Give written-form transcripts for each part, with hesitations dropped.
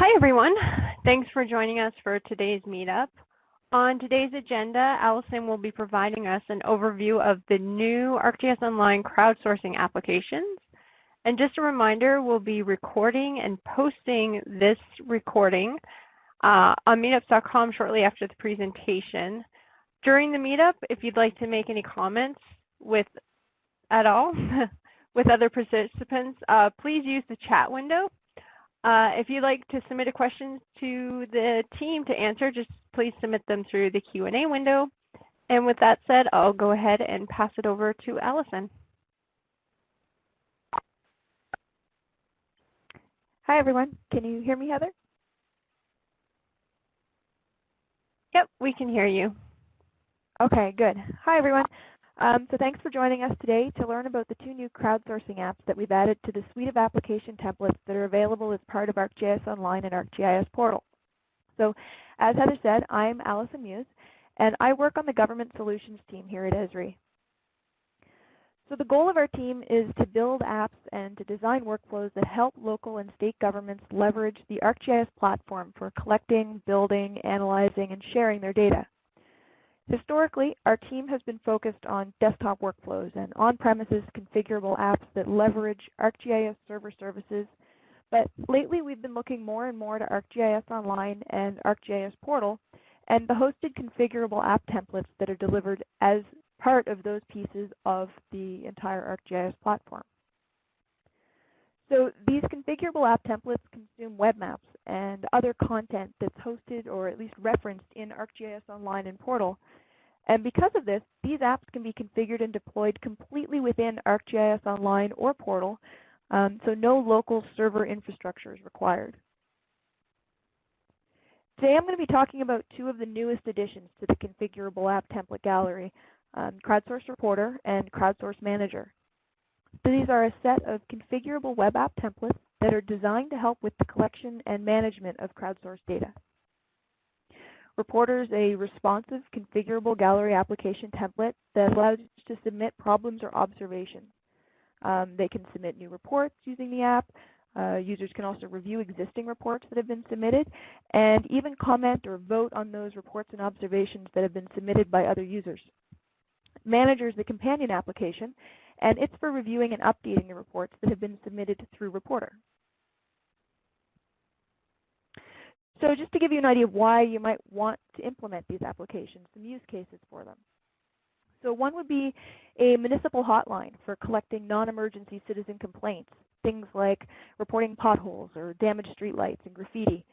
Hi everyone, thanks for joining us for today's meetup. On today's agenda, Allison will be providing us an overview of the new ArcGIS Online Crowdsourcing applications. And just a reminder, we'll be recording and posting this recording on meetups.com shortly after the presentation. During the meetup, if you'd like to make any comments at all with other participants, please use the chat window. If you'd like to submit a question to the team to answer, just please submit them through the Q&A window. And with that said, I'll go ahead and pass it over to Allison. Hi everyone, can you hear me, Heather? Yep, we can hear you. Okay, good. Hi everyone. So thanks for joining us today to learn about the two new crowdsourcing apps that we've added to the suite of application templates that are available as part of ArcGIS Online and ArcGIS Portal. So as Heather said, I'm Allison Muse, and I work on the Government Solutions team here at Esri. So the goal of our team is to build apps and to design workflows that help local and state governments leverage the ArcGIS platform for collecting, building, analyzing, and sharing their data. Historically, our team has been focused on desktop workflows and on-premises configurable apps that leverage ArcGIS server services, but lately we've been looking more and more to ArcGIS Online and ArcGIS Portal and the hosted configurable app templates that are delivered as part of those pieces of the entire ArcGIS platform. So these configurable app templates consume web maps and other content that's hosted or at least referenced in ArcGIS Online and Portal. And because of this, these apps can be configured and deployed completely within ArcGIS Online or Portal, so no local server infrastructure is required. Today I'm going to be talking about two of the newest additions to the configurable app template gallery, Crowdsource Reporter and Crowdsource Manager. So these are a set of configurable web app templates that are designed to help with the collection and management of crowdsourced data. Reporter is a responsive, configurable gallery application template that allows you to submit problems or observations. They can submit new reports using the app. Users can also review existing reports that have been submitted and even comment or vote on those reports and observations that have been submitted by other users. Manager is the companion application, and it's for reviewing and updating the reports that have been submitted through Reporter. So just to give you an idea of why you might want to implement these applications, some use cases for them. So one would be a municipal hotline for collecting non-emergency citizen complaints, things like reporting potholes or damaged streetlights and graffiti.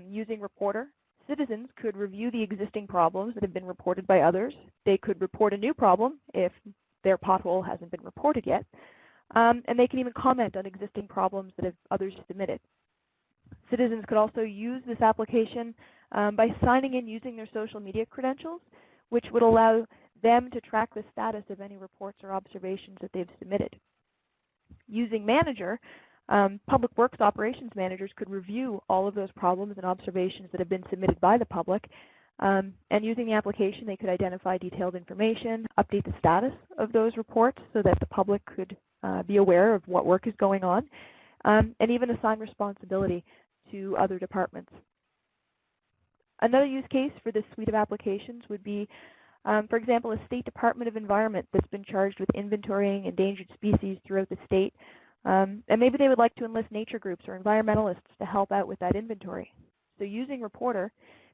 Using Reporter, citizens could review the existing problems that have been reported by others. They could report a new problem if their pothole hasn't been reported yet. And they can even comment on existing problems that have others submitted. Citizens could also use this application by signing in using their social media credentials, which would allow them to track the status of any reports or observations that they've submitted. Using Manager, Public Works Operations Managers could review all of those problems and observations that have been submitted by the public. And using the application, they could identify detailed information, update the status of those reports so that the public could be aware of what work is going on, and even assign responsibility to other departments. Another use case for this suite of applications would be, for example, a State Department of Environment that's been charged with inventorying endangered species throughout the state. And maybe they would like to enlist nature groups or environmentalists to help out with that inventory. So using Reporter,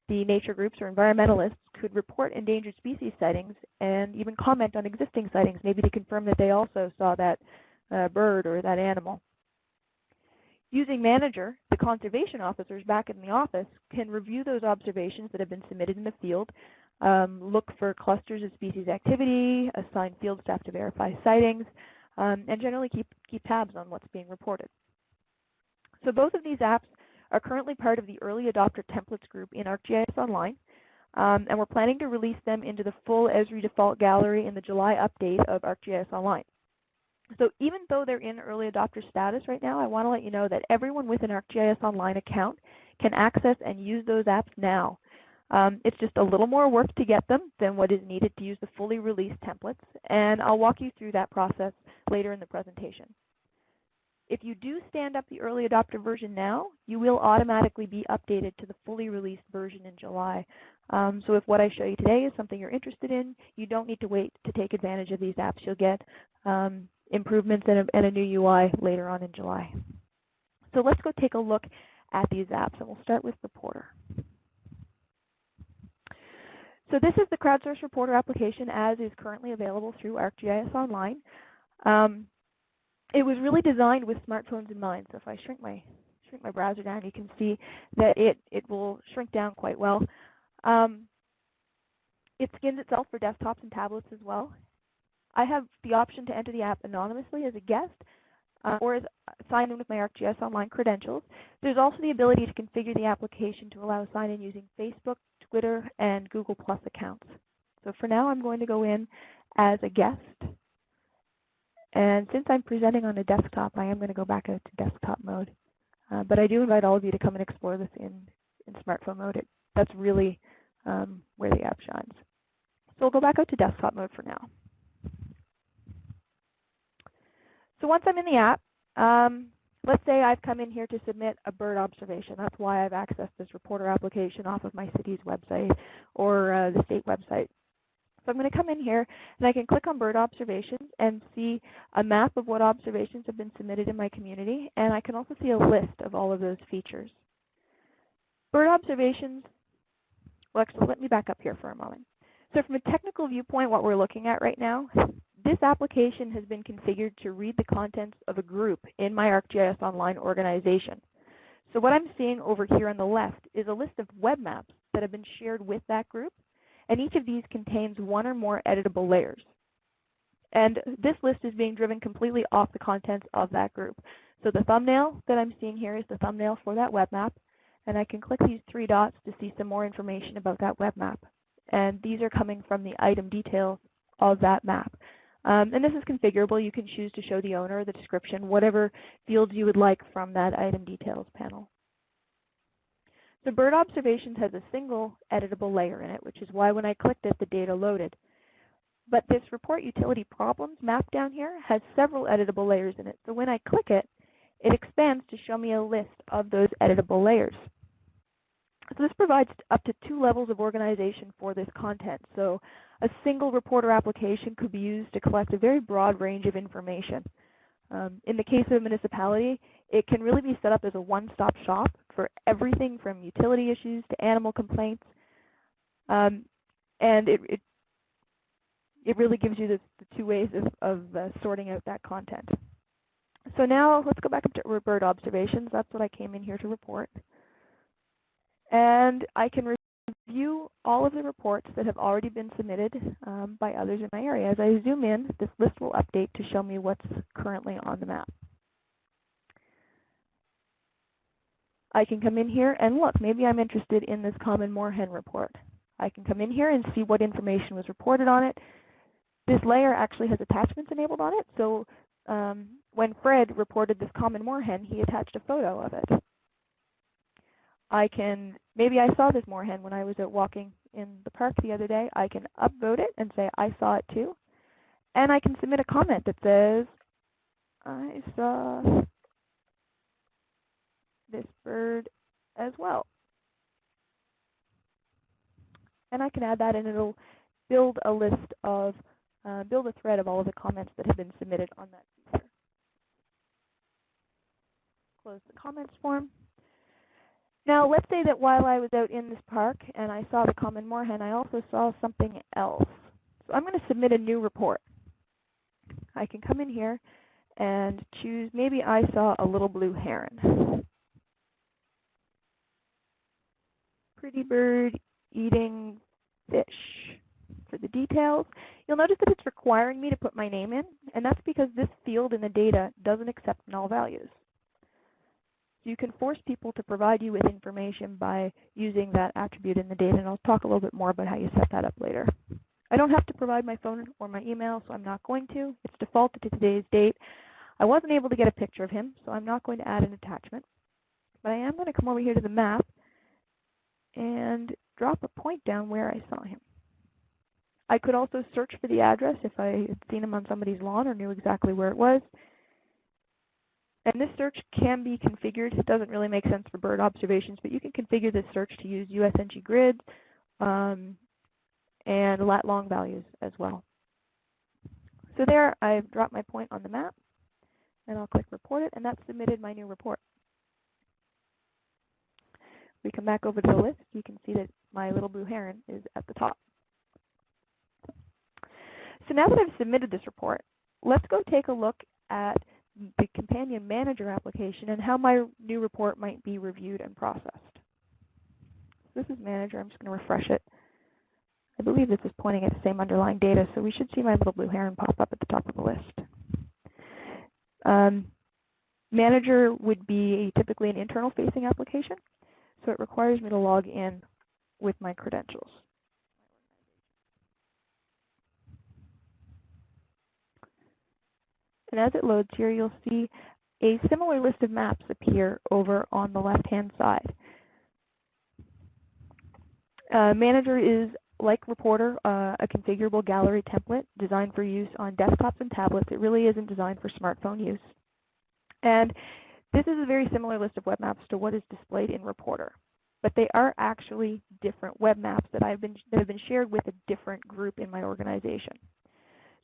the nature groups or environmentalists could report endangered species sightings and even comment on existing sightings, maybe to confirm that they also saw that bird or that animal. Using Manager, the conservation officers back in the office can review those observations that have been submitted in the field, look for clusters of species activity, assign field staff to verify sightings, and generally keep tabs on what's being reported. So both of these apps are currently part of the early adopter templates group in ArcGIS Online, and we're planning to release them into the full Esri default gallery in the July update of ArcGIS Online. So even though they're in early adopter status right now, I want to let you know that everyone with an ArcGIS Online account can access and use those apps now. It's just a little more work to get them than what is needed to use the fully released templates, and I'll walk you through that process later in the presentation. If you do stand up the early adopter version now, you will automatically be updated to the fully released version in July. So if what I show you today is something you're interested in, you don't need to wait to take advantage of these apps. You'll get improvements and a new UI later on in July. So let's go take a look at these apps, and we'll start with Reporter. So this is the Crowdsource Reporter application as is currently available through ArcGIS Online. It was really designed with smartphones in mind. So if I shrink my browser down, you can see that it will shrink down quite well. It skins itself for desktops and tablets as well. I have the option to enter the app anonymously as a guest or as sign in with my ArcGIS Online credentials. There's also the ability to configure the application to allow sign-in using Facebook, Twitter, and Google Plus accounts. So for now, I'm going to go in as a guest. And since I'm presenting on a desktop, I am going to go back out to desktop mode. But I do invite all of you to come and explore this in smartphone mode. That's really where the app shines. So we'll go back out to desktop mode for now. So once I'm in the app, let's say I've come in here to submit a bird observation. That's why I've accessed this reporter application off of my city's website or the state website. So I'm going to come in here and I can click on bird observations and see a map of what observations have been submitted in my community, and I can also see a list of all of those features. Bird observations, well actually let me back up here for a moment. So from a technical viewpoint, what we're looking at right now, this application has been configured to read the contents of a group in my ArcGIS Online organization. So what I'm seeing over here on the left is a list of web maps that have been shared with that group, and each of these contains one or more editable layers. And this list is being driven completely off the contents of that group. So the thumbnail that I'm seeing here is the thumbnail for that web map, and I can click these three dots to see some more information about that web map. And these are coming from the item details of that map. And this is configurable. You can choose to show the owner, the description, whatever fields you would like from that item details panel. The bird observations has a single editable layer in it, which is why when I clicked it, the data loaded. But this report utility problems map down here has several editable layers in it. So when I click it, it expands to show me a list of those editable layers. So this provides up to 2 levels of organization for this content. So a single reporter application could be used to collect a very broad range of information. In the case of a municipality, it can really be set up as a one-stop shop for everything from utility issues to animal complaints. And it really gives you the 2 ways of sorting out that content. So now let's go back up to bird observations. That's what I came in here to report. And I can review all of the reports that have already been submitted by others in my area. As I zoom in, this list will update to show me what's currently on the map. I can come in here and look, maybe I'm interested in this common moorhen report. I can come in here and see what information was reported on it. This layer actually has attachments enabled on it, so when Fred reported this common moorhen, he attached a photo of it. Maybe I saw this moorhen when I was out walking in the park the other day. I can upvote it and say I saw it too. And I can submit a comment that says, I saw this bird as well. And I can add that and it'll build a list of, build a thread of all of the comments that have been submitted on that feature. Close the comments form. Now, let's say that while I was out in this park and I saw the common moorhen, I also saw something else. So I'm going to submit a new report. I can come in here and choose, maybe I saw a little blue heron. Pretty bird eating fish. For the details, you'll notice that it's requiring me to put my name in, and that's because this field in the data doesn't accept null values. You can force people to provide you with information by using that attribute in the data, and I'll talk a little bit more about how you set that up later. I don't have to provide my phone or my email, so I'm not going to. It's defaulted to today's date. I wasn't able to get a picture of him, so I'm not going to add an attachment. But I am going to come over here to the map and drop a point down where I saw him. I could also search for the address if I had seen him on somebody's lawn or knew exactly where it was. And this search can be configured. It doesn't really make sense for bird observations, but you can configure this search to use USNG grids and lat long values as well. So there, I've dropped my point on the map, and I'll click Report It, and that's submitted my new report. We come back over to the list. You can see that my little blue heron is at the top. So now that I've submitted this report, let's go take a look at the Companion Manager application and how my new report might be reviewed and processed. This is Manager. I'm just going to refresh it. I believe this is pointing at the same underlying data, so we should see my little blue heron pop up at the top of the list. Manager would be typically an internal-facing application, so it requires me to log in with my credentials. And as it loads here, you'll see a similar list of maps appear over on the left-hand side. Manager is, like Reporter, a configurable gallery template designed for use on desktops and tablets. It really isn't designed for smartphone use. And this is a very similar list of web maps to what is displayed in Reporter. But they are actually different web maps that have been shared with a different group in my organization.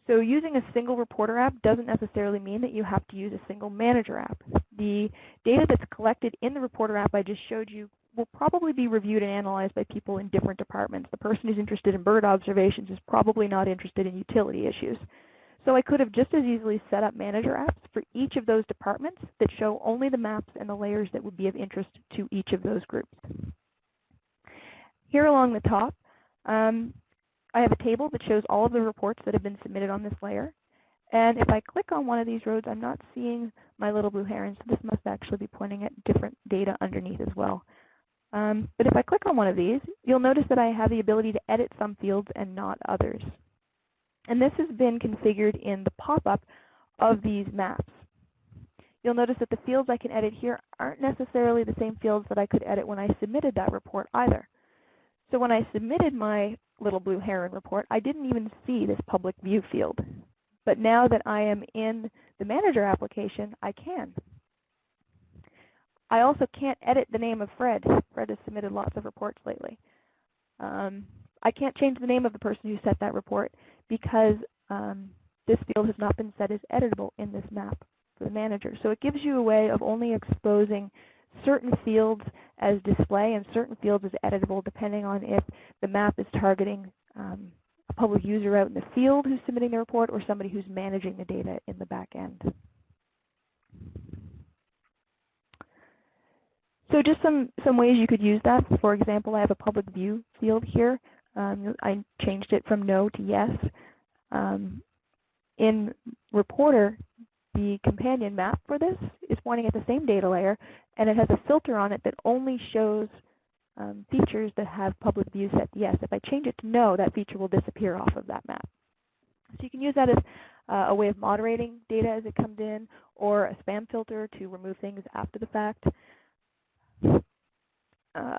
So using a single Reporter app doesn't necessarily mean that you have to use a single Manager app. The data that's collected in the Reporter app I just showed you will probably be reviewed and analyzed by people in different departments. The person who's interested in bird observations is probably not interested in utility issues. So I could have just as easily set up Manager apps for each of those departments that show only the maps and the layers that would be of interest to each of those groups. Here along the top, I have a table that shows all of the reports that have been submitted on this layer. And if I click on one of these rows, I'm not seeing my little blue heron, so this must actually be pointing at different data underneath as well. But if I click on one of these, you'll notice that I have the ability to edit some fields and not others. And this has been configured in the pop-up of these maps. You'll notice that the fields I can edit here aren't necessarily the same fields that I could edit when I submitted that report either. So when I submitted my little blue heron report, I didn't even see this public view field. But now that I am in the Manager application, I can. I also can't edit the name of Fred. Fred has submitted lots of reports lately. I can't change the name of the person who set that report because this field has not been set as editable in this map for the Manager. So it gives you a way of only exposing certain fields as display and certain fields as editable depending on if the map is targeting a public user out in the field who's submitting the report or somebody who's managing the data in the back end. So just some ways you could use that. For example, I have a public view field here. I changed it from no to yes. In Reporter, the companion map for this is pointing at the same data layer, and it has a filter on it that only shows features that have public view set to yes. If I change it to no, that feature will disappear off of that map. So you can use that as a way of moderating data as it comes in, or a spam filter to remove things after the fact.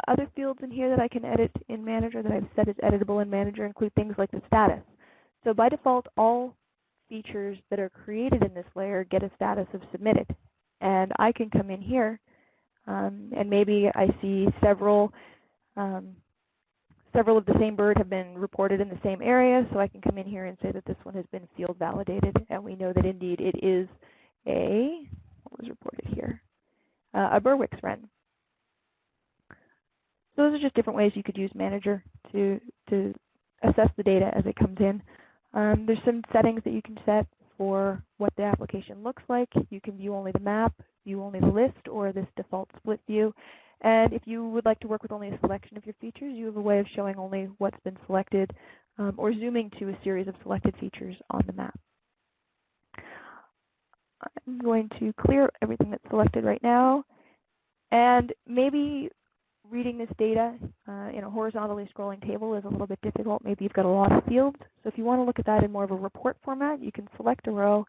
Other fields in here that I can edit in Manager that I've set as editable in Manager include things like the status. So by default, all features that are created in this layer get a status of submitted. And I can come in here and maybe I see several of the same bird have been reported in the same area, so I can come in here and say that this one has been field validated, and we know that indeed it is what was reported here? A Berwick's wren. Those are just different ways you could use Manager to assess the data as it comes in. There's some settings that you can set for what the application looks like. You can view only the map, view only the list, or this default split view. And if you would like to work with only a selection of your features, you have a way of showing only what's been selected or zooming to a series of selected features on the map. I'm going to clear everything that's selected right now. And maybe reading this data in a horizontally scrolling table is a little bit difficult. Maybe you've got a lot of fields. So if you want to look at that in more of a report format, you can select a row,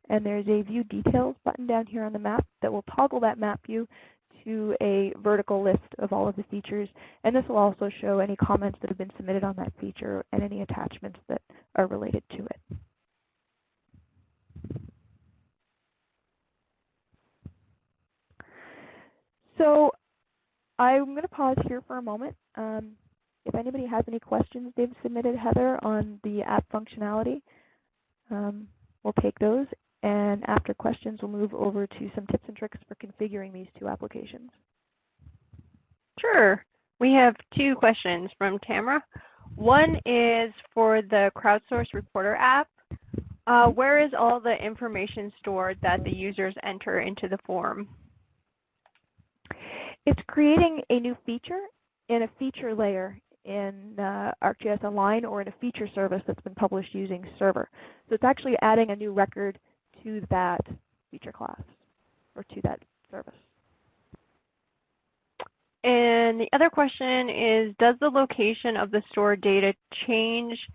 and there's a View Details button down here on the map that will toggle that map view to a vertical list of all of the features. And this will also show any comments that have been submitted on that feature and any attachments that are related to it. So I'm going to pause here for a moment. If anybody has any questions they've submitted, Heather, on the app functionality, we'll take those. And after questions, we'll move over to some tips and tricks for configuring these two applications. Sure. We have two questions from Tamara. One is for the Crowdsource Reporter app. Where is all the information stored that the users enter into the form? It's creating a new feature in a feature layer in ArcGIS Online or in a feature service that's been published using Server. So it's actually adding a new record to that feature class or to that service. And the other question is, does the location of the stored data change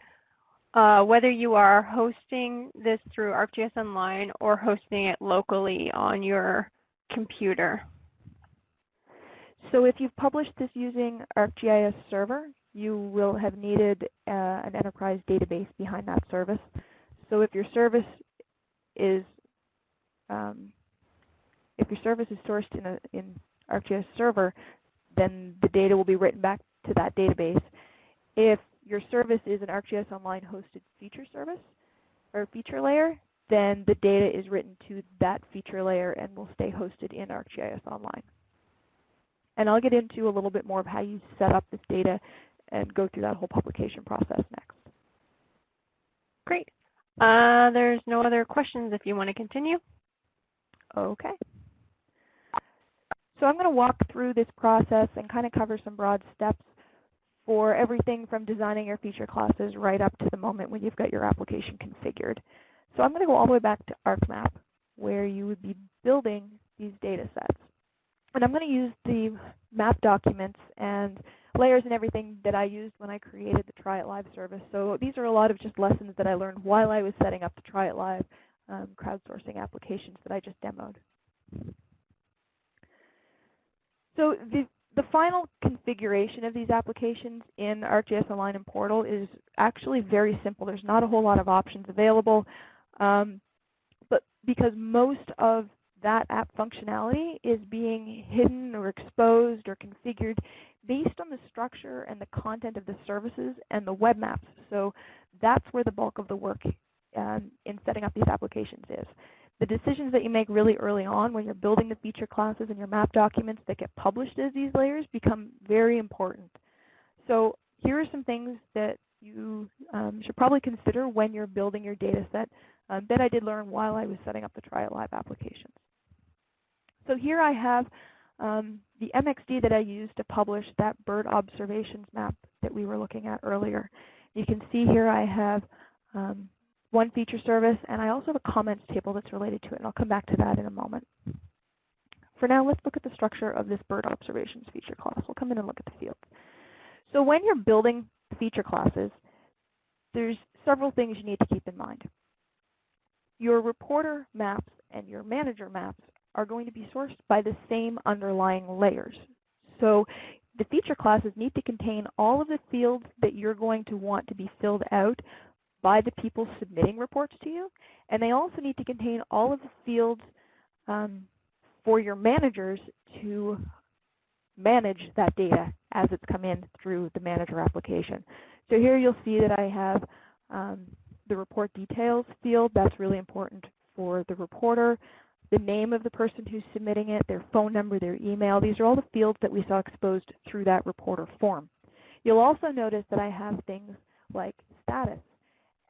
whether you are hosting this through ArcGIS Online or hosting it locally on your computer? So if you've published this using ArcGIS Server, you will have needed an enterprise database behind that service. So if your service is sourced in ArcGIS Server, then the data will be written back to that database. If your service is an ArcGIS Online hosted feature service or feature layer, then the data is written to that feature layer and will stay hosted in ArcGIS Online. And I'll get into a little bit more of how you set up this data and go through that whole publication process next. Great. There's no other questions if you want to continue. Okay. So I'm going to walk through this process and kind of cover some broad steps for everything from designing your feature classes right up to the moment when you've got your application configured. So I'm going to go all the way back to ArcMap, where you would be building these data sets. And I'm going to use the map documents and layers and everything that I used when I created the Try It Live service. So these are a lot of just lessons that I learned while I was setting up the Try It Live crowdsourcing applications that I just demoed. So the final configuration of these applications in ArcGIS Online and Portal is actually very simple. There's not a whole lot of options available, but because most of that app functionality is being hidden or exposed or configured based on the structure and the content of the services and the web maps. So that's where the bulk of the work in setting up these applications is. The decisions that you make really early on when you're building the feature classes and your map documents that get published as these layers become very important. So here are some things that you should probably consider when you're building your data set that I did learn while I was setting up the Try It Live applications. So here I have the MXD that I used to publish that bird observations map that we were looking at earlier. You can see here I have one feature service, and I also have a comments table that's related to it, and I'll come back to that in a moment. For now, let's look at the structure of this bird observations feature class. We'll come in and look at the fields. So when you're building feature classes, there's several things you need to keep in mind. Your reporter maps and your manager maps are going to be sourced by the same underlying layers. So the feature classes need to contain all of the fields that you're going to want to be filled out by the people submitting reports to you, and they also need to contain all of the fields for your managers to manage that data as it's come in through the manager application. So here you'll see that I have the report details field. That's really important for the reporter, the name of the person who's submitting it, their phone number, their email. These are all the fields that we saw exposed through that reporter form. You'll also notice that I have things like status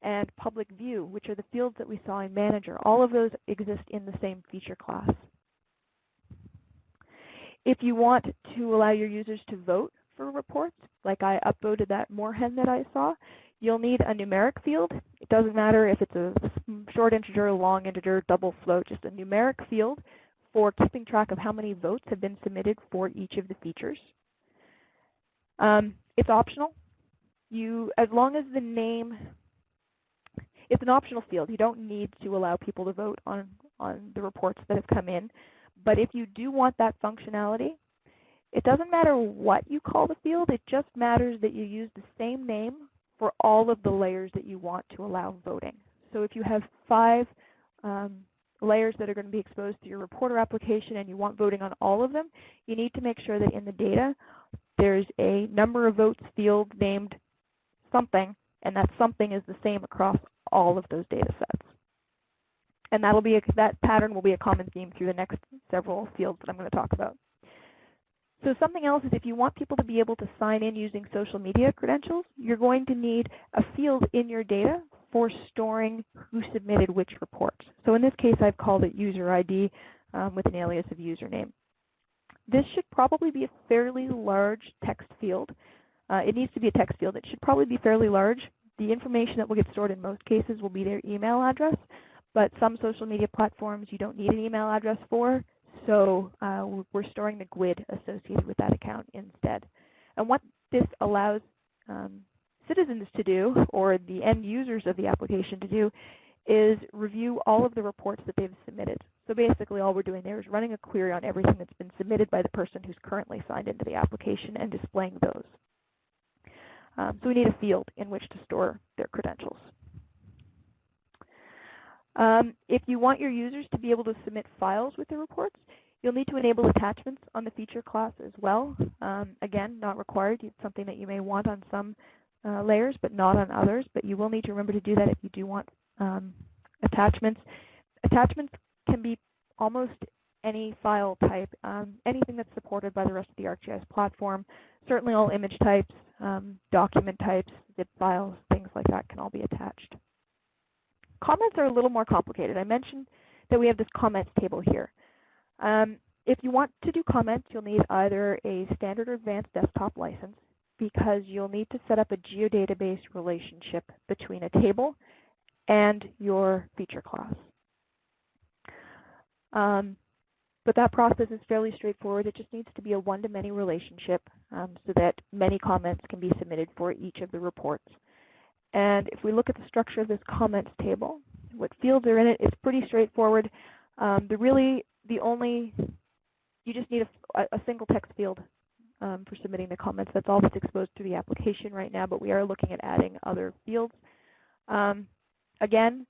and public view, which are the fields that we saw in Manager. All of those exist in the same feature class. If you want to allow your users to vote for reports, like I upvoted that moorhen that I saw, you'll need a numeric field. It doesn't matter if it's a short integer, long integer, double float, just a numeric field for keeping track of how many votes have been submitted for each of the features. It's optional. As long as the name, it's an optional field. You don't need to allow people to vote on the reports that have come in. But if you do want that functionality, it doesn't matter what you call the field. It just matters that you use the same name for all of the layers that you want to allow voting. So if you have 5 layers that are going to be exposed to your reporter application and you want voting on all of them, you need to make sure that in the data there's a number of votes field named something, and that something is the same across all of those data sets. And that pattern will be a common theme through the next several fields that I'm going to talk about. So something else is if you want people to be able to sign in using social media credentials, you're going to need a field in your data for storing who submitted which reports. So in this case, I've called it user ID with an alias of username. This should probably be a fairly large text field. It needs to be a text field. It should probably be fairly large. The information that will get stored in most cases will be their email address, but some social media platforms you don't need an email address for, so we're storing the GUID associated with that account instead. And what this allows citizens to do, or the end users of the application to do, is review all of the reports that they've submitted. So basically all we're doing there is running a query on everything that's been submitted by the person who's currently signed into the application and displaying those. So we need a field in which to store their credentials. If you want your users to be able to submit files with their reports, you'll need to enable attachments on the feature class as well. Again, not required. It's something that you may want on some layers, but not on others. But you will need to remember to do that if you do want attachments. Attachments can be almost any file type, anything that's supported by the rest of the ArcGIS platform. Certainly all image types, document types, zip files, things like that can all be attached. Comments are a little more complicated. I mentioned that we have this comments table here. If you want to do comments, you'll need either a standard or advanced desktop license, because you'll need to set up a geodatabase relationship between a table and your feature class. But that process is fairly straightforward. It just needs to be a one-to-many relationship so that many comments can be submitted for each of the reports. And if we look at the structure of this comments table, what fields are in it, it's pretty straightforward. You just need a single text field for submitting the comments. That's all that's exposed to the application right now, but we are looking at adding other fields. Again,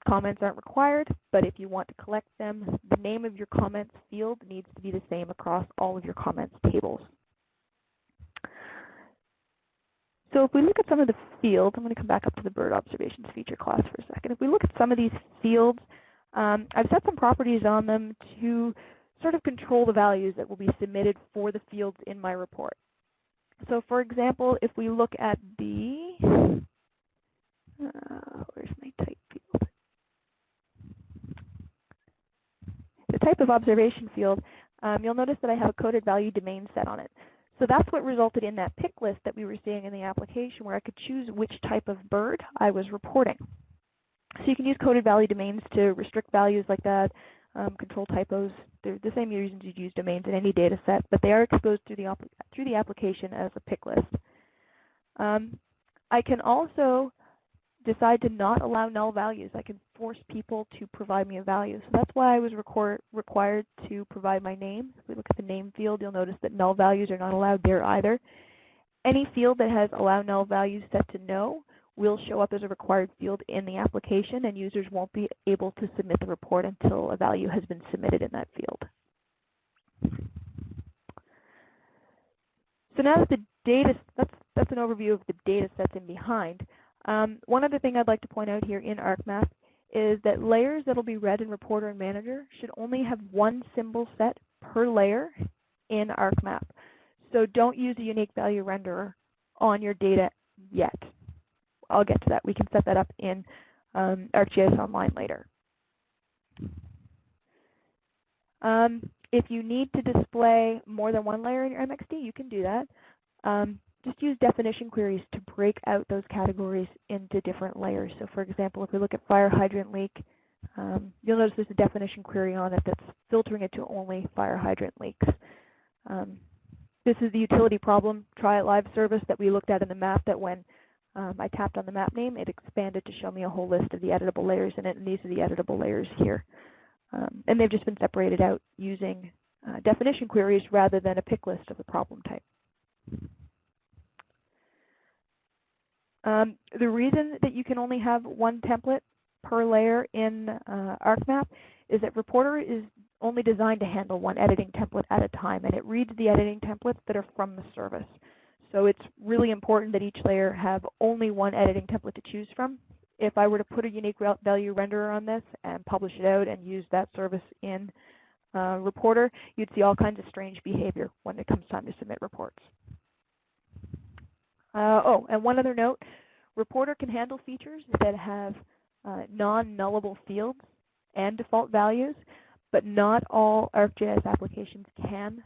comments aren't required, but if you want to collect them, the name of your comments field needs to be the same across all of your comments tables. So if we look at some of the fields, I'm going to come back up to the bird observations feature class for a second. If we look at some of these fields, I've set some properties on them to sort of control the values that will be submitted for the fields in my report. So for example, if we look at the, where's my type field? The type of observation field, you'll notice that I have a coded value domain set on it. So that's what resulted in that pick list that we were seeing in the application, where I could choose which type of bird I was reporting. So you can use coded value domains to restrict values like that, control typos. They're the same reasons you'd use domains in any data set, but they are exposed through the application as a pick list. I can also decide to not allow null values. I can force people to provide me a value. So that's why I was required to provide my name. If we look at the name field, you'll notice that null values are not allowed there either. Any field that has allow null values set to no will show up as a required field in the application, and users won't be able to submit the report until a value has been submitted in that field. So now that the data, that's an overview of the data sets in behind. One other thing I'd like to point out here in ArcMap is that layers that will be read in Reporter and Manager should only have one symbol set per layer in ArcMap. So don't use a unique value renderer on your data yet. I'll get to that. We can set that up in ArcGIS Online later. If you need to display more than one layer in your MXD, you can do that. Just use definition queries to break out those categories into different layers. So for example, if we look at fire hydrant leak, you'll notice there's a definition query on it that's filtering it to only fire hydrant leaks. This is the utility problem try it live service that we looked at in the map, that when I tapped on the map name, it expanded to show me a whole list of the editable layers in it, and these are the editable layers here. And they've just been separated out using definition queries rather than a pick list of the problem type. The reason that you can only have one template per layer in ArcMap is that Reporter is only designed to handle one editing template at a time, and it reads the editing templates that are from the service. So it's really important that each layer have only one editing template to choose from. If I were to put a unique value renderer on this and publish it out and use that service in Reporter, you'd see all kinds of strange behavior when it comes time to submit reports. Oh, and one other note, Reporter can handle features that have non-nullable fields and default values, but not all ArcGIS applications can.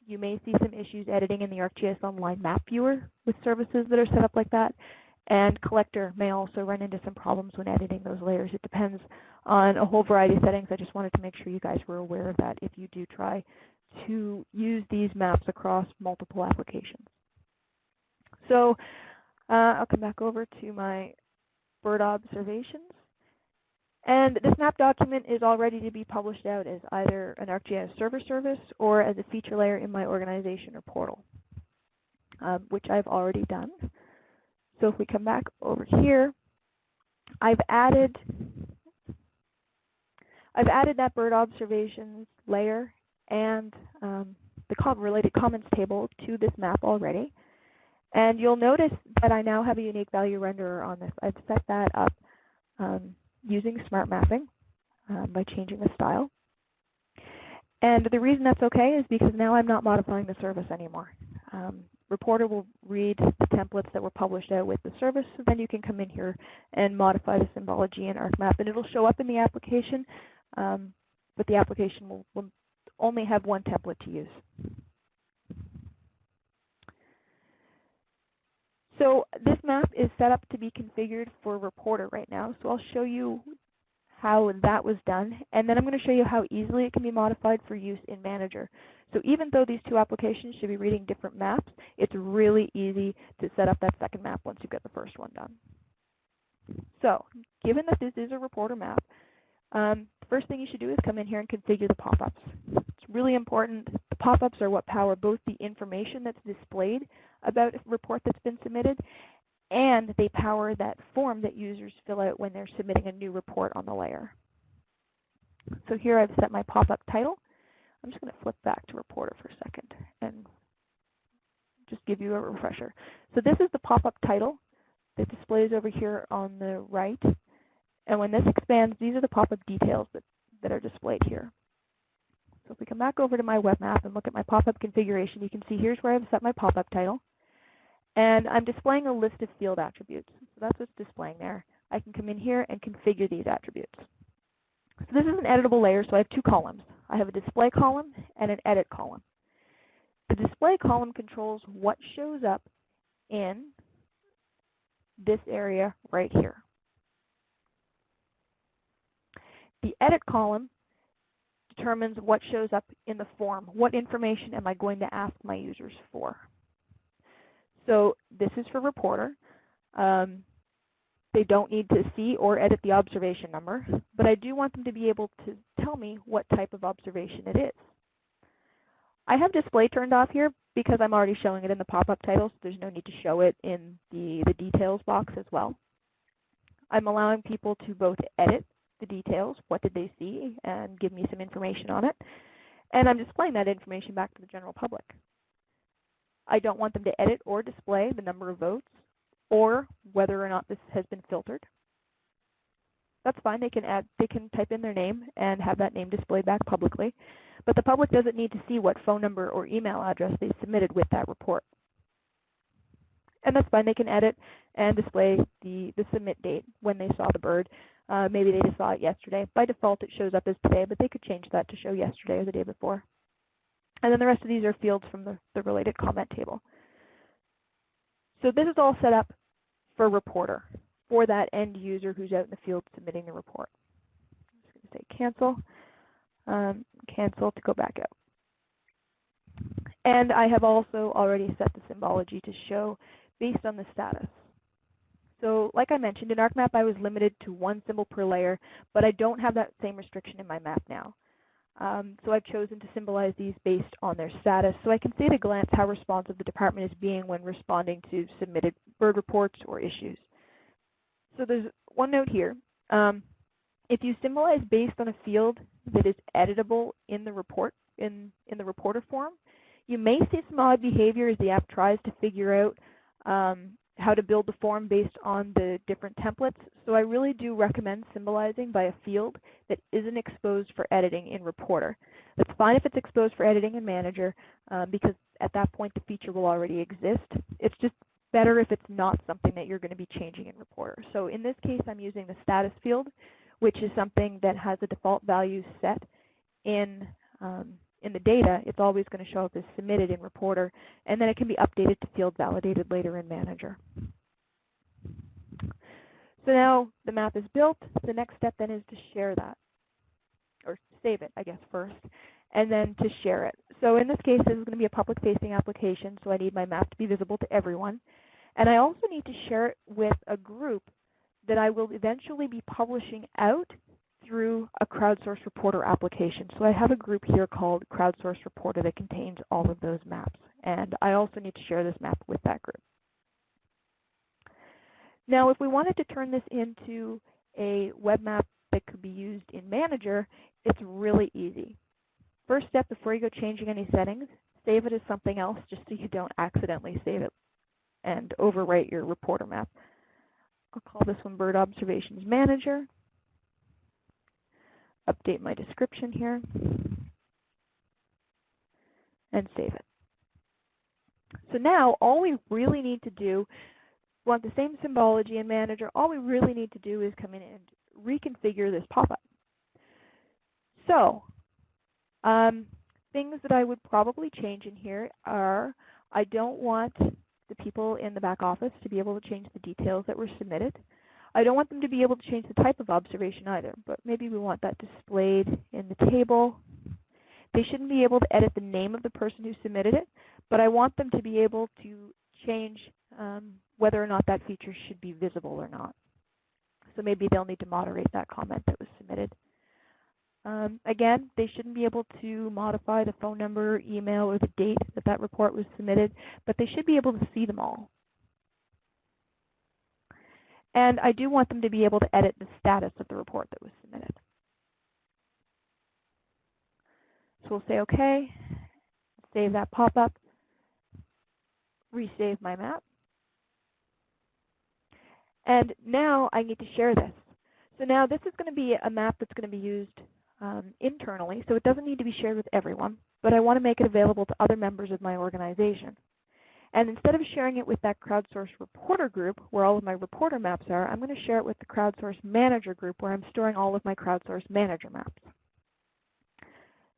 You may see some issues editing in the ArcGIS Online Map Viewer with services that are set up like that, and Collector may also run into some problems when editing those layers. It depends on a whole variety of settings. I just wanted to make sure you guys were aware of that if you do try to use these maps across multiple applications. So I'll come back over to my bird observations. And this map document is all ready to be published out as either an ArcGIS server service or as a feature layer in my organization or portal, which I've already done. So if we come back over here, I've added that bird observations layer and the related comments table to this map already. And you'll notice that I now have a unique value renderer on this. I've set that up using smart mapping by changing the style. And the reason that's okay is because now I'm not modifying the service anymore. Reporter will read the templates that were published out with the service, so then you can come in here and modify the symbology in ArcMap, and it'll show up in the application, but the application will only have one template to use. So this map is set up to be configured for Reporter right now, so I'll show you how that was done, and then I'm going to show you how easily it can be modified for use in Manager. So even though these two applications should be reading different maps, it's really easy to set up that second map once you get the first one done. So given that this is a Reporter map, the first thing you should do is come in here and configure the pop-ups. It's really important. The pop-ups are what power both the information that's displayed about a report that's been submitted, and they power that form that users fill out when they're submitting a new report on the layer. So here I've set my pop-up title. I'm just going to flip back to Reporter for a second and just give you a refresher. So this is the pop-up title that displays over here on the right. And when this expands, these are the pop-up details that are displayed here. So if we come back over to my web map and look at my pop-up configuration, you can see here's where I've set my pop-up title. And I'm displaying a list of field attributes. So that's what's displaying there. I can come in here and configure these attributes. So this is an editable layer, so I have two columns. I have a display column and an edit column. The display column controls what shows up in this area right here. The edit column determines what shows up in the form. What information am I going to ask my users for? So this is for Reporter. They don't need to see or edit the observation number, but I do want them to be able to tell me what type of observation it is. I have display turned off here because I'm already showing it in the pop-up title, so there's no need to show it in the details box as well. I'm allowing people to both edit the details, what did they see, and give me some information on it, and I'm displaying that information back to the general public. I don't want them to edit or display the number of votes or whether or not this has been filtered. That's fine. They can type in their name and have that name displayed back publicly, but the public doesn't need to see what phone number or email address they submitted with that report. And that's fine. They can edit and display the submit date when they saw the bird. Maybe they just saw it yesterday. By default, it shows up as today, but they could change that to show yesterday or the day before. And then the rest of these are fields from the related comment table. So this is all set up for Reporter, for that end user who's out in the field submitting the report. I'm just going to say cancel, cancel to go back out. And I have also already set the symbology to show based on the status. So like I mentioned, in ArcMap I was limited to one symbol per layer, but I don't have that same restriction in my map now. So I've chosen to symbolize these based on their status, so I can see at a glance how responsive the department is being when responding to submitted bird reports or issues. So there's one note here. If you symbolize based on a field that is editable in the report, in the reporter form, you may see some odd behavior as the app tries to figure out how to build the form based on the different templates. So I really do recommend symbolizing by a field that isn't exposed for editing in Reporter. That's fine if it's exposed for editing in Manager, because at that point the feature will already exist. It's just better if it's not something that you're going to be changing in Reporter. So in this case, I'm using the status field, which is something that has a default value set in the data. It's always going to show up as submitted in Reporter, and then it can be updated to field validated later in Manager. So now the map is built. The next step then is to share that, or save it, I guess, first, and then to share it. So in this case, this is going to be a public-facing application, so I need my map to be visible to everyone. And I also need to share it with a group that I will eventually be publishing out through a Crowdsource Reporter application. So I have a group here called Crowdsource Reporter that contains all of those maps. And I also need to share this map with that group. Now, if we wanted to turn this into a web map that could be used in Manager, it's really easy. First step, before you go changing any settings, save it as something else just so you don't accidentally save it and overwrite your Reporter map. I'll call this one Bird Observations Manager. Update my description here, and save it. So now all we really need to do, we want the same symbology in Manager, all we really need to do is come in and reconfigure this pop-up. So things that I would probably change in here are, I don't want the people in the back office to be able to change the details that were submitted. I don't want them to be able to change the type of observation either, but maybe we want that displayed in the table. They shouldn't be able to edit the name of the person who submitted it, but I want them to be able to change whether or not that feature should be visible or not. So maybe they'll need to moderate that comment that was submitted. Again, they shouldn't be able to modify the phone number, email, or the date that that report was submitted, but they should be able to see them all. And I do want them to be able to edit the status of the report that was submitted. So we'll say OK, save that pop-up, resave my map. And now I need to share this. So now this is going to be a map that's going to be used internally, so it doesn't need to be shared with everyone, but I want to make it available to other members of my organization. And instead of sharing it with that Crowdsource Reporter group, where all of my Reporter maps are, I'm going to share it with the Crowdsource Manager group, where I'm storing all of my Crowdsource Manager maps.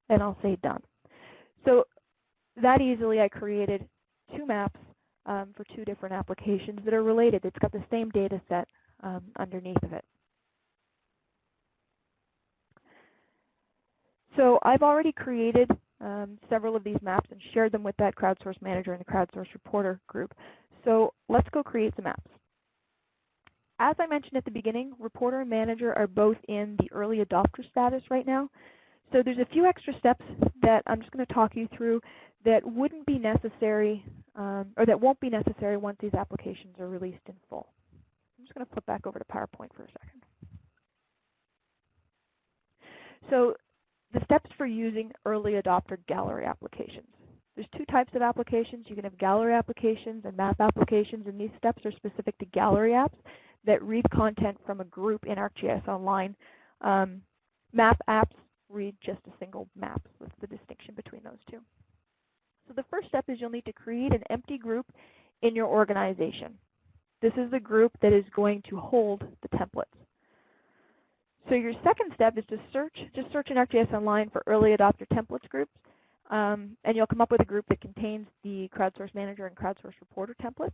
And I'll say done. So that easily I created two maps for two different applications that are related. It's got the same data set underneath of it. So I've already created several of these maps and shared them with that Crowdsource Manager and the Crowdsource Reporter group. So let's go create some maps. As I mentioned at the beginning, Reporter and Manager are both in the early adopter status right now. So there's a few extra steps that I'm just going to talk you through that wouldn't be necessary, or that won't be necessary once these applications are released in full. I'm just going to flip back over to PowerPoint for a second. So the steps for using early adopter gallery applications. There's two types of applications. You can have gallery applications and map applications, and these steps are specific to gallery apps that read content from a group in ArcGIS Online. Map apps read just a single map. What's the distinction between those two? So the first step is you'll need to create an empty group in your organization. This is the group that is going to hold the templates. So your second step is to just search in ArcGIS Online for early adopter templates groups, and you'll come up with a group that contains the Crowdsource Manager and Crowdsource Reporter templates.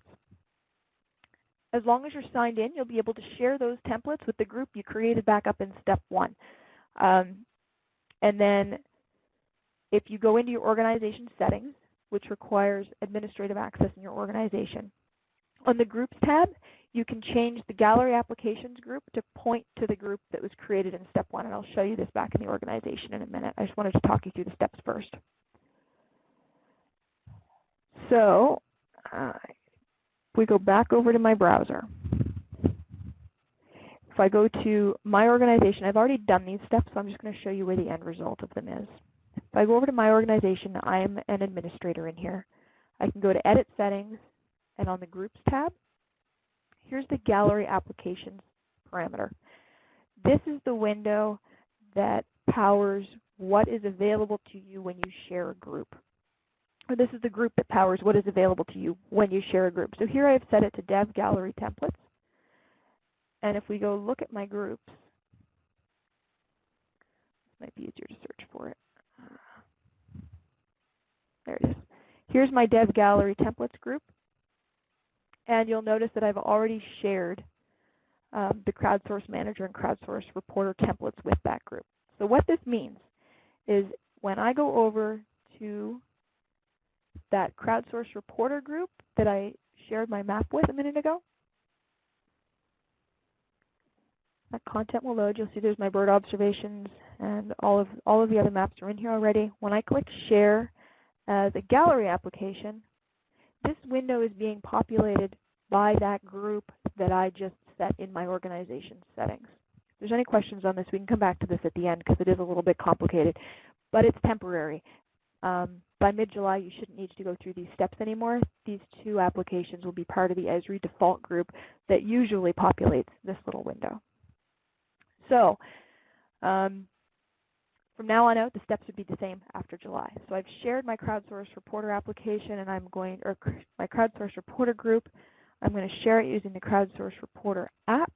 As long as you're signed in, you'll be able to share those templates with the group you created back up in step 1. And then if you go into your organization settings, which requires administrative access in your organization, on the Groups tab, you can change the Gallery Applications group to point to the group that was created in step 1, and I'll show you this back in the organization in a minute. I just wanted to talk you through the steps first. So if we go back over to my browser, if I go to my organization, I've already done these steps, so I'm just going to show you where the end result of them is. If I go over to my organization, I'm an administrator in here. I can go to Edit Settings, and on the Groups tab, here's the Gallery Applications parameter. This is the window that powers what is available to you when you share a group. Or this is the group that powers what is available to you when you share a group. So here I've set it to Dev Gallery Templates. And if we go look at my groups, it might be easier to search for it. There it is. Here's my Dev Gallery Templates group. And you'll notice that I've already shared the Crowdsource Manager and Crowdsource Reporter templates with that group. So what this means is when I go over to that Crowdsource Reporter group that I shared my map with a minute ago, that content will load. You'll see there's my bird observations, and all of the other maps are in here already. When I click Share as a gallery application, this window is being populated by that group that I just set in my organization settings. If there's any questions on this, we can come back to this at the end because it is a little bit complicated, but it's temporary. By mid-July, you shouldn't need to go through these steps anymore. These two applications will be part of the Esri default group that usually populates this little window. So from now on out, the steps would be the same after July. So I've shared my Crowdsource Reporter application, and I'm going, or my Crowdsource Reporter group. I'm going to share it using the Crowdsource Reporter app.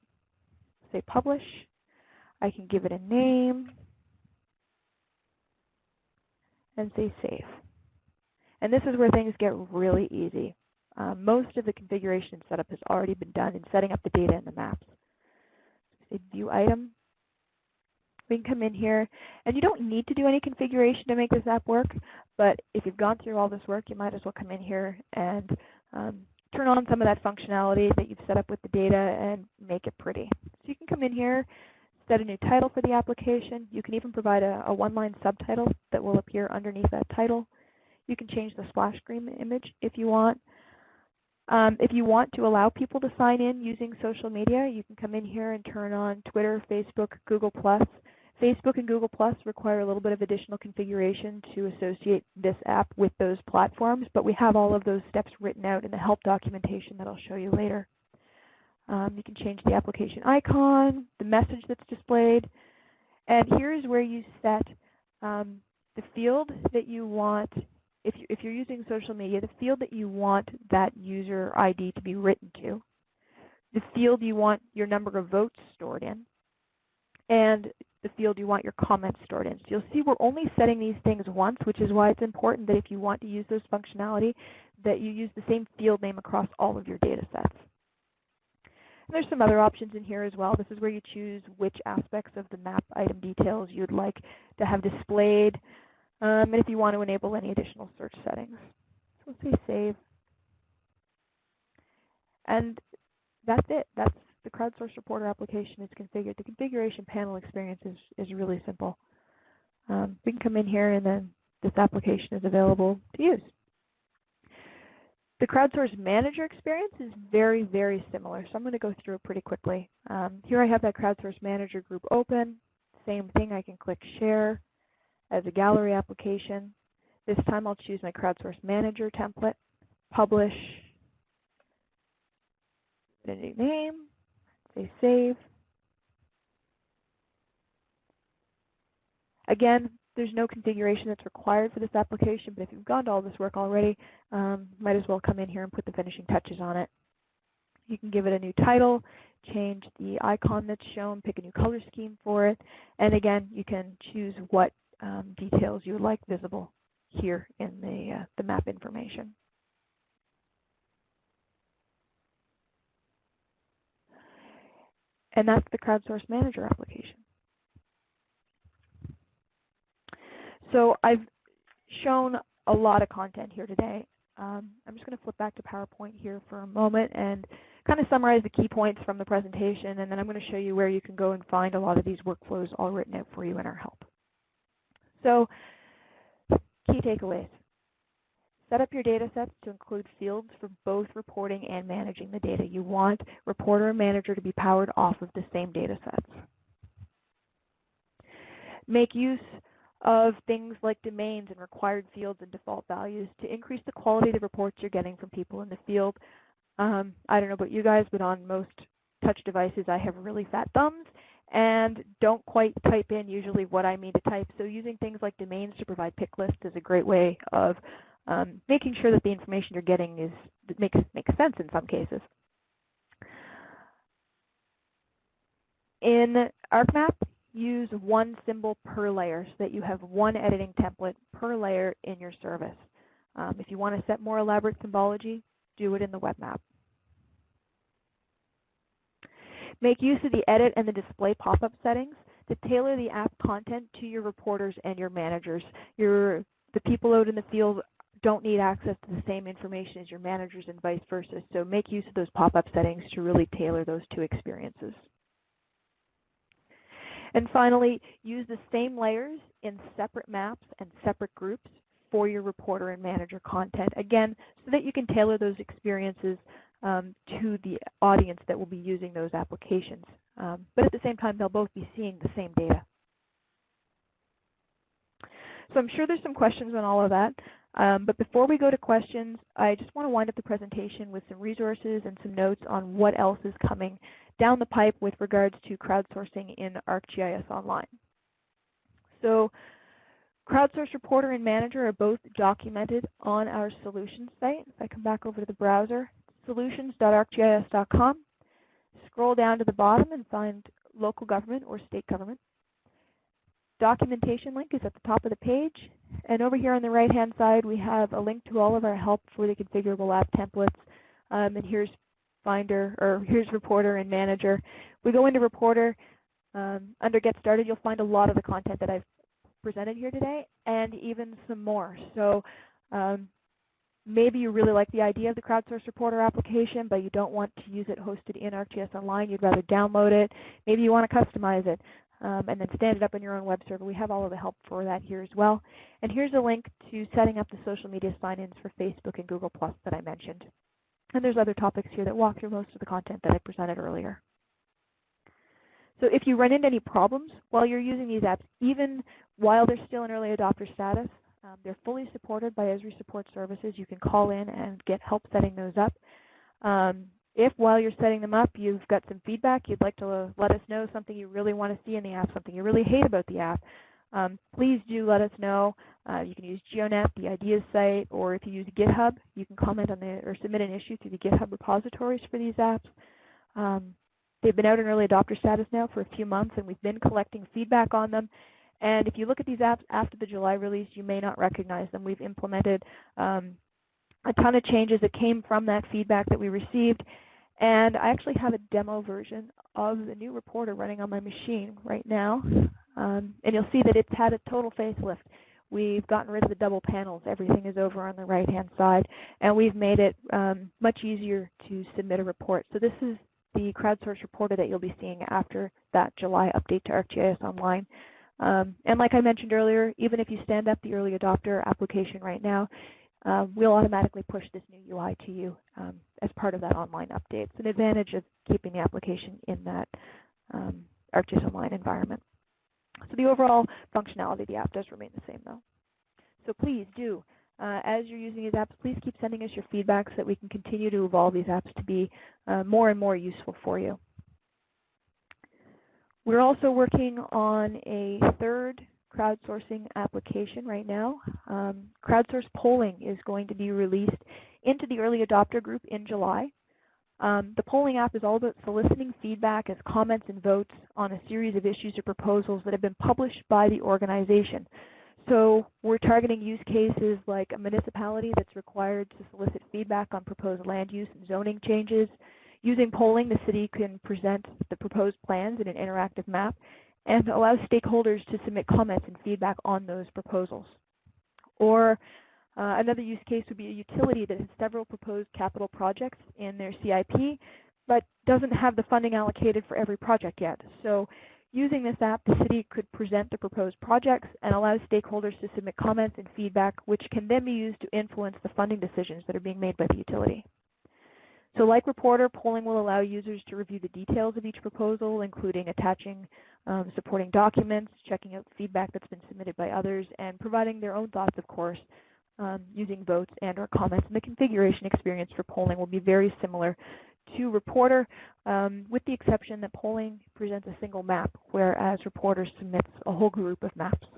Say Publish. I can give it a name and say Save. And this is where things get really easy. Most of the configuration setup has already been done in setting up the data in the maps. Say View Item. We can come in here, and you don't need to do any configuration to make this app work, but if you've gone through all this work, you might as well come in here and turn on some of that functionality that you've set up with the data and make it pretty. So you can come in here, set a new title for the application. You can even provide a one-line subtitle that will appear underneath that title. You can change the splash screen image if you want. If you want to allow people to sign in using social media, you can come in here and turn on Twitter, Facebook, Google+. Facebook and Google+ require a little bit of additional configuration to associate this app with those platforms, but we have all of those steps written out in the help documentation that I'll show you later. You can change the application icon, the message that's displayed, and here's where you set the field that you want. If you're using social media, the field that you want that user ID to be written to, the field you want your number of votes stored in, and the field you want your comments stored in. So you'll see we're only setting these things once, which is why it's important that if you want to use those functionality, that you use the same field name across all of your data sets. And there's some other options in here as well. This is where you choose which aspects of the map item details you'd like to have displayed, and if you want to enable any additional search settings. So let's say Save. And that's it. That's the Crowdsource Reporter application is configured. The configuration panel experience is really simple. We can come in here, and then this application is available to use. The Crowdsource Manager experience is very, very similar, so I'm going to go through it pretty quickly. Here I have that Crowdsource Manager group open. Same thing, I can click Share as a gallery application. This time I'll choose my Crowdsource Manager template, Publish, a new name, say Save. Again, there's no configuration that's required for this application, but if you've gone to all this work already, might as well come in here and put the finishing touches on it. You can give it a new title, change the icon that's shown, pick a new color scheme for it, and again, you can choose what details you would like visible here in the map information. And that's the Crowdsource Manager application. So I've shown a lot of content here today. I'm just going to flip back to PowerPoint here for a moment and kind of summarize the key points from the presentation, and then I'm going to show you where you can go and find a lot of these workflows all written out for you in our help. So, key takeaways. Set up your data sets to include fields for both reporting and managing the data. You want reporter and manager to be powered off of the same data sets. Make use of things like domains and required fields and default values to increase the quality of the reports you're getting from people in the field. I don't know about you guys, but on most touch devices I have really fat thumbs and don't quite type in usually what I mean to type. So using things like domains to provide pick lists is a great way of making sure that the information you're getting makes sense in some cases. In ArcMap, use one symbol per layer so that you have one editing template per layer in your service. If you want to set more elaborate symbology, do it in the web map. Make use of the edit and the display pop-up settings to tailor the app content to your reporters and your managers. The people out in the field don't need access to the same information as your managers and vice versa, so make use of those pop-up settings to really tailor those two experiences. And finally, use the same layers in separate maps and separate groups for your reporter and manager content, again, so that you can tailor those experiences to the audience that will be using those applications. But at the same time, they'll both be seeing the same data. So I'm sure there's some questions on all of that. But before we go to questions, I just want to wind up the presentation with some resources and some notes on what else is coming down the pipe with regards to crowdsourcing in ArcGIS Online. So Crowdsource Reporter and Manager are both documented on our solutions site. If I come back over to the browser, solutions.arcgis.com, scroll down to the bottom and find local government or state government. Documentation link is at the top of the page, and over here on the right-hand side we have a link to all of our help for the configurable app templates. And here's here's Reporter and Manager. We go into Reporter, under Get Started, you'll find a lot of the content that I've presented here today, and even some more. So maybe you really like the idea of the Crowdsource Reporter application, but you don't want to use it hosted in ArcGIS Online. You'd rather download it. Maybe you want to customize it. And then stand it up on your own web server. We have all of the help for that here as well. And here's a link to setting up the social media sign-ins for Facebook and Google+ that I mentioned. And there's other topics here that walk through most of the content that I presented earlier. So if you run into any problems while you're using these apps, even while they're still in early adopter status, they're fully supported by Esri Support Services. You can call in and get help setting those up. If while you're setting them up you've got some feedback, you'd like to let us know something you really want to see in the app, something you really hate about the app, please do let us know. You can use GeoNet, the Ideas site, or if you use GitHub, you can comment on or submit an issue through the GitHub repositories for these apps. They've been out in early adopter status now for a few months, and we've been collecting feedback on them. And if you look at these apps after the July release, you may not recognize them. We've implemented a ton of changes that came from that feedback that we received. And I actually have a demo version of the new Reporter running on my machine right now. And you'll see that it's had a total facelift. We've gotten rid of the double panels. Everything is over on the right-hand side. And we've made it much easier to submit a report. So this is the Crowdsource Reporter that you'll be seeing after that July update to ArcGIS Online. And like I mentioned earlier, even if you stand up the early adopter application right now, we'll automatically push this new UI to you as part of that online update. It's an advantage of keeping the application in that ArcGIS Online environment. So the overall functionality of the app does remain the same though. So please do, as you're using these apps, please keep sending us your feedback so that we can continue to evolve these apps to be more and more useful for you. We're also working on a third crowdsourcing application right now. Crowdsource Polling is going to be released into the early adopter group in July. The polling app is all about soliciting feedback as comments and votes on a series of issues or proposals that have been published by the organization. So we're targeting use cases like a municipality that's required to solicit feedback on proposed land use and zoning changes. Using polling, the city can present the proposed plans in an interactive map and allows stakeholders to submit comments and feedback on those proposals. Or another use case would be a utility that has several proposed capital projects in their CIP, but doesn't have the funding allocated for every project yet. So Using this app, the city could present the proposed projects and allow stakeholders to submit comments and feedback, which can then be used to influence the funding decisions that are being made by the utility. So like Reporter, polling will allow users to review the details of each proposal, including attaching supporting documents, checking out feedback that's been submitted by others, and providing their own thoughts, of course, using votes and or comments. And the configuration experience for polling will be very similar to Reporter, with the exception that polling presents a single map, whereas Reporter submits a whole group of maps,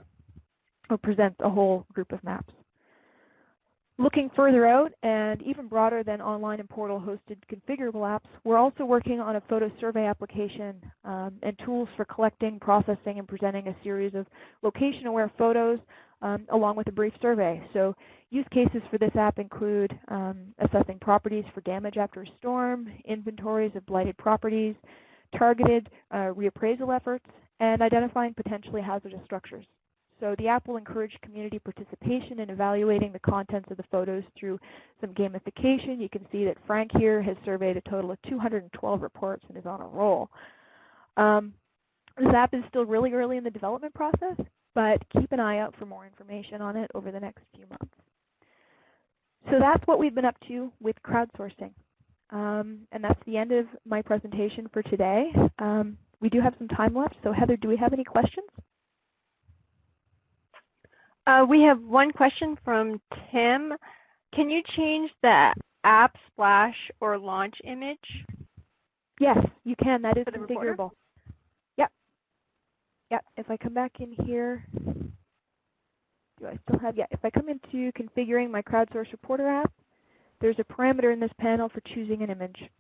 or presents a whole group of maps. Looking further out, and even broader than online and portal-hosted configurable apps, we're also working on a photo survey application and tools for collecting, processing, and presenting a series of location-aware photos along with a brief survey. So use cases for this app include assessing properties for damage after a storm, inventories of blighted properties, targeted reappraisal efforts, and identifying potentially hazardous structures. So the app will encourage community participation in evaluating the contents of the photos through some gamification. You can see that Frank here has surveyed a total of 212 reports and is on a roll. This app is still really early in the development process, but keep an eye out for more information on it over the next few months. So that's what we've been up to with crowdsourcing. And that's the end of my presentation for today. We do have some time left, so Heather, do we have any questions? We have one question from Tim. Can you change the app splash or launch image? Yes, you can. That is For the configurable. Yep. Yep. If I come back in here, do I still have, yeah, if I come into configuring my Crowdsource Reporter app, there's a parameter in this panel for choosing an image.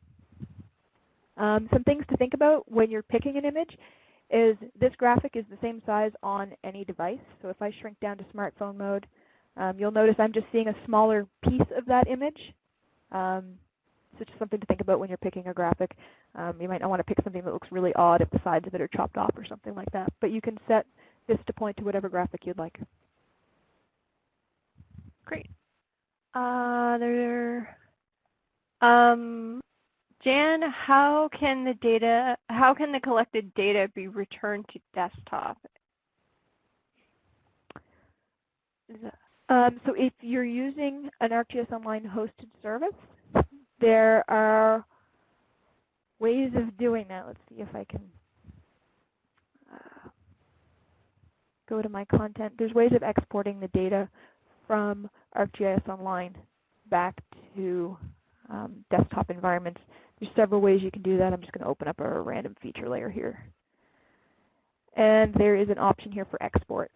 Some things to think about when you're picking an image is this graphic is the same size on any device. So if I shrink down to smartphone mode, you'll notice I'm just seeing a smaller piece of that image. So just something to think about when you're picking a graphic. You might not want to pick something that looks really odd if the sides of it are chopped off or something like that. But you can set this to point to whatever graphic you'd like. Great. Jan, how can the collected data be returned to desktop? So if you're using an ArcGIS Online hosted service, there are ways of doing that. Let's see if I can go to my content. There's ways of exporting the data from ArcGIS Online back to desktop environments. There's several ways you can do that. I'm just going to open up a random feature layer here. And there is an option here for export.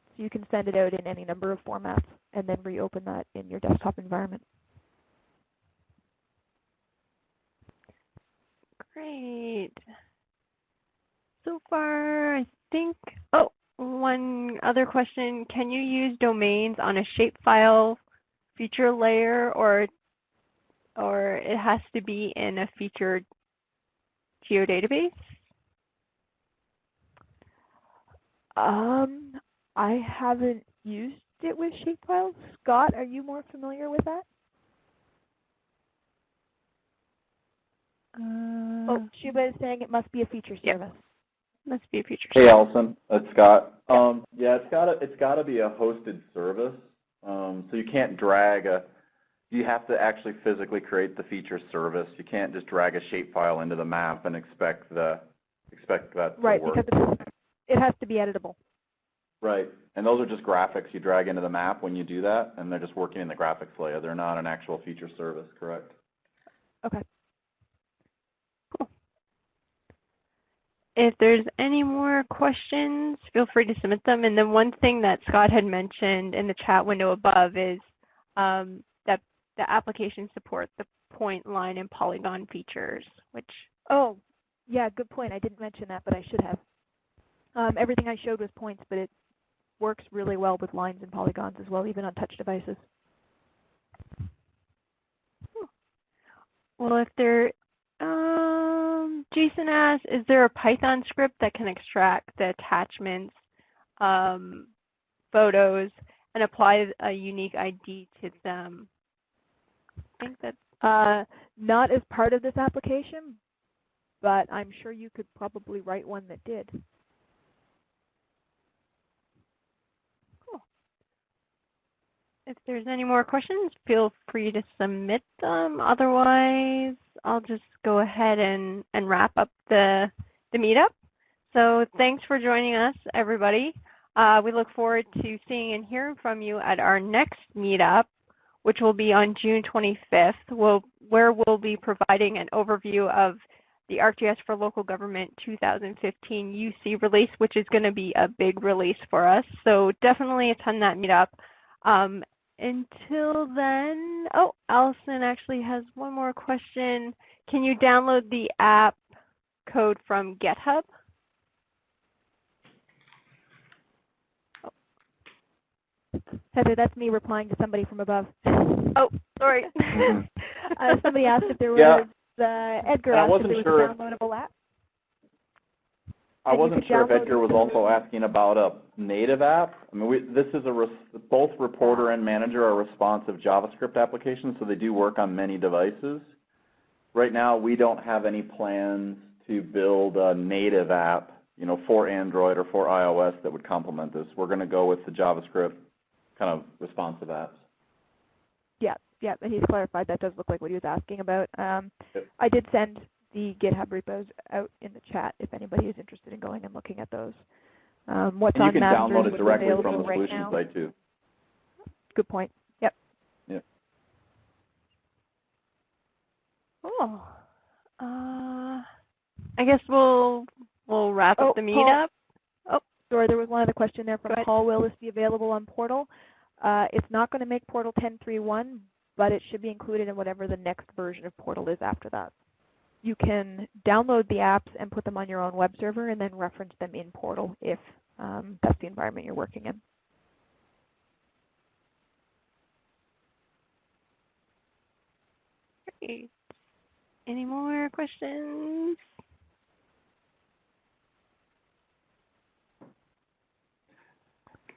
So you can send it out in any number of formats and then reopen that in your desktop environment. Great. So far, I think, oh, one other question. Can you use domains on a shapefile feature layer, or it has to be in a featured geodatabase? I haven't used it with shapefiles. Scott, are you more familiar with that? Oh, Shuba is saying it must be a feature service. Must be a feature Hey, service. Allison, it's Scott. Yeah, it's gotta be a hosted service. So you can't drag you have to actually physically create the feature service. You can't just drag a shapefile into the map and expect that to Right, work. because it has to be editable. Right, and those are just graphics you drag into the map when you do that, and they're just working in the graphics layer. They're not an actual feature service, correct? Okay. Cool. If there's any more questions, feel free to submit them. And then one thing that Scott had mentioned in the chat window above is that the application supports the point, line, and polygon features, which... Oh, yeah, good point. I didn't mention that, but I should have. Everything I showed was points, but it works really well with lines and polygons as well, even on touch devices. Well, if there... Jason asks, is there a Python script that can extract the attachments, photos, and apply a unique ID to them? I think that's... Not as part of this application, but I'm sure you could probably write one that did. If there's any more questions, feel free to submit them. Otherwise, I'll just go ahead and wrap up the meetup. So thanks for joining us, everybody. We look forward to seeing and hearing from you at our next meetup, which will be on June 25th, where we'll be providing an overview of the ArcGIS for Local Government 2015 UC release, which is going to be a big release for us. So definitely attend that meetup. Until then, oh, Allison actually has one more question. Can you download the app code from Github? Heather, that's me replying to somebody from above. Oh, sorry. Somebody asked if there was, Edgar asked if there was a downloadable app. I wasn't sure if Edgar was also asking about a native app. I mean, this is both Reporter and Manager are responsive JavaScript applications, so they do work on many devices. Right now, we don't have any plans to build a native app, for Android or for iOS that would complement this. We're going to go with the JavaScript kind of responsive apps. Yeah, and he's clarified that does look like what he was asking about. I did send the GitHub repos out in the chat if anybody is interested in going and looking at those. What's and on you can Masters download it directly from the right solution now. site too. Good point. Yep. Yep. Cool. I guess we'll wrap up the meetup. Sorry, there was one other question there from Paul. Will this be available on Portal? It's not going to make Portal 10.3.1, but it should be included in whatever the next version of Portal is after that. You can download the apps and put them on your own web server and then reference them in Portal if that's the environment you're working in. Great. Any more questions?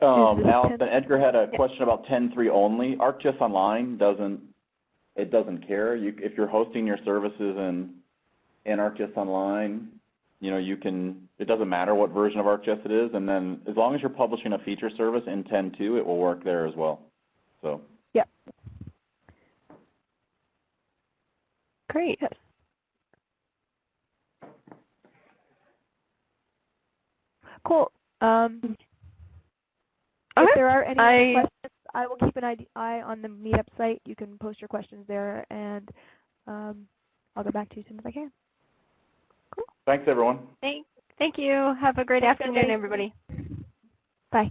Allison, Edgar had a question about 10.3 only. ArcGIS Online doesn't care. If you're hosting your services in ArcGIS Online, it doesn't matter what version of ArcGIS it is, and then as long as you're publishing a feature service in 10.2, it will work there as well. So. Yep. Great. Cool. If there are any questions, I will keep an eye on the meetup site. You can post your questions there, and I'll go back to you as soon as I can. Cool. Thanks, everyone. Thank you. Have a great afternoon, everybody. Bye.